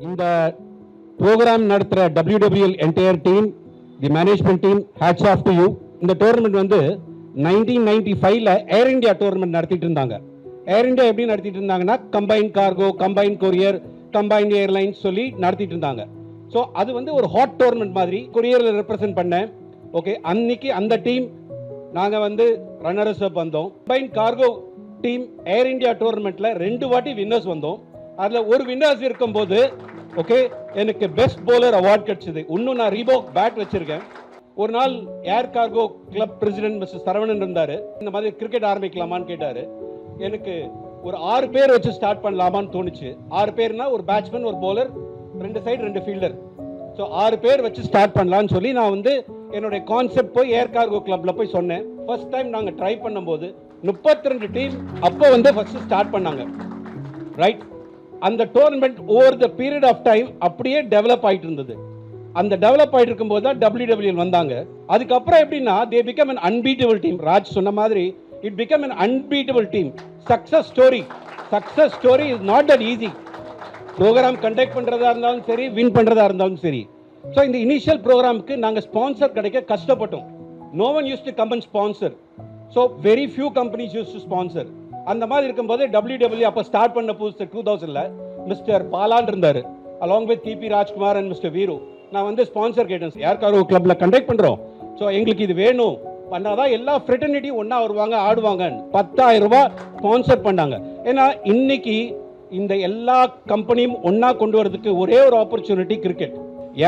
இந்த ப்ரோக்ராம் நடத்துகிற WWL entire team, the management team, hats off to you. இந்த tournament வந்து 1995ல ஏர் இந்தியா டோர்னமெண்ட் நடத்திட்டு இருந்தாங்க. ஏர் இந்தியா எப்படி நடத்திட்டு இருந்தாங்கன்னா combine cargo, combine courier, combine airlines சொல்லி நடத்திட்டு இருந்தாங்க. ஸோ அது வந்து ஒரு ஹாட் டோர்னமெண்ட் மாதிரி கொரியரில் ரெப்ரசென்ட் பண்ணேன். ஓகே, அன்னைக்கு அந்த டீம் நாங்கள் வந்து ரன்னர்ஸ் அப் வந்தோம். கம்பைன் கார்கோ டீம் ஏர் இந்தியா டோர்னமெண்ட்டில் 2 வாட்டி வின்னர்ஸ் வந்தோம். அதில் ஒரு வின்னர்ஸ் இருக்கும்போது ஓகே எனக்கு பெஸ்ட் பவுலர் அவார்ட் கிடைச்சது. இன்னும் நான் ரீபாக் பேட் வச்சிருக்கேன். ஒரு நாள் ஏர் cargo club president mister Saravanan இருந்தார். இந்த மாதிரி கிரிக்கெட் ஆரம்பிக்கலாமான்னு கேட்டார். எனக்கு ஒரு 6 பேர் வச்சு ஸ்டார்ட் பண்ணலாமான்னு தோணுச்சு. 6 பேர்னா ஒரு பேட்ஸ்மேன், ஒரு பவுலர், 2 சைடு 2 ஃபீல்டர். ஸோ 6 பேர் வச்சு ஸ்டார்ட் பண்ணலான்னு சொல்லி நான் வந்து என்னுடைய கான்செப்ட் போய் ஏர் கார்கோ கிளப்ல போய் சொன்னேன். ஃபர்ஸ்ட் டைம் நாங்கள் ட்ரை பண்ணும்போது 32 டீம் அப்போ வந்து ஃபர்ஸ்ட் ஸ்டார்ட் பண்ணாங்க. ரைட், அந்த tournament over the period of time அப்படியே டெவலப் ஆகிட்டு இருந்தது. அந்த டெவலப் ஆகிட்டு இருக்கும்போது தான் WWL வந்தாங்க. அதுக்கப்புறம் எப்படின்னா they become an unbeatable team. Raj சொன்ன மாதிரி it become an unbeatable team. Success story is not that easy. Program conduct பண்ணுறதா இருந்தாலும் சரி, வின் பண்ணுறதா இருந்தாலும் சரி. ஸோ இந்த இனிஷியல் ப்ரோக்ராமுக்கு நாங்கள் ஸ்பான்சர் கிடைக்க கஷ்டப்பட்டோம். No one use to come and sponsor. So very few companies use to sponsor. அந்த மாதிரி இருக்கும்போது WWL அப்போ ஸ்டார்ட் பண்ண புதுசு 2000ல் மிஸ்டர் பாலான் இருந்தார், along with TP Rajkumar and mister Veeru. நான் வந்து ஸ்பான்சர் கேட்டேன், ஏர் கார்கோ கிளப்ல கண்டக்ட் பண்ணுறோம், ஸோ எங்களுக்கு இது வேணும் பண்ணாதான் எல்லா ஃப்ரெட்டர்னிட்டியும் ஒன்றா வருவாங்க, ஆடுவாங்க. 10,000 ரூபாய் ஸ்பான்சர் பண்ணாங்க. ஏன்னா இன்னைக்கு இந்த எல்லா கம்பெனியும் ஒன்றா கொண்டு வரதுக்கு ஒரே ஒரு ஆப்பர்ச்சுனிட்டி கிரிக்கெட்.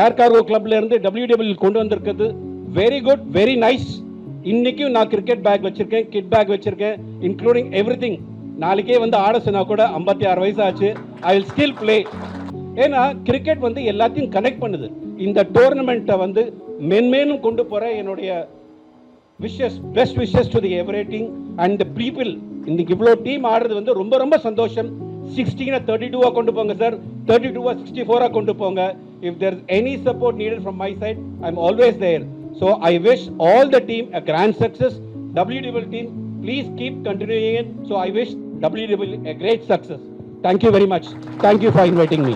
ஏர் கார்கோ கிளப்ல இருந்து WWL கொண்டு வந்திருக்கிறது வெரி குட், வெரி நைஸ். இன்னைக்கும் நான் கிரிக்கெட் பேக் வச்சிருக்கேன், கிட் பேக் வச்சிருக்கேன், இன்க்ளூடிங் எவ்ரிதிங். நாளைக்கே வந்து ஆட சொன்னா கூட 56 வயசு ஆச்சு, ஐ வில் ஸ்டில் பிளே. ஏன்னா கிரிக்கெட் வந்து எல்லாத்தையும் கனெக்ட் பண்ணுது. இந்த டோர்னமெண்ட்டை வந்து மென்மேலும் கொண்டு போற என்னுடைய wishes, best wishes to the everything and people. இன்னைக்கு இவ்வளோ டீம் ஆடுறது வந்து ரொம்ப ரொம்ப சந்தோஷம். 16 32 கொண்டு போங்க சார், 32 64 கொண்டு போங்க. If there is any support needed from my side, I am always there. So I wish all the team a grand success. WWL team, please keep continuing it. So I wish WWL a great success. Thank you very much. Thank you for inviting me.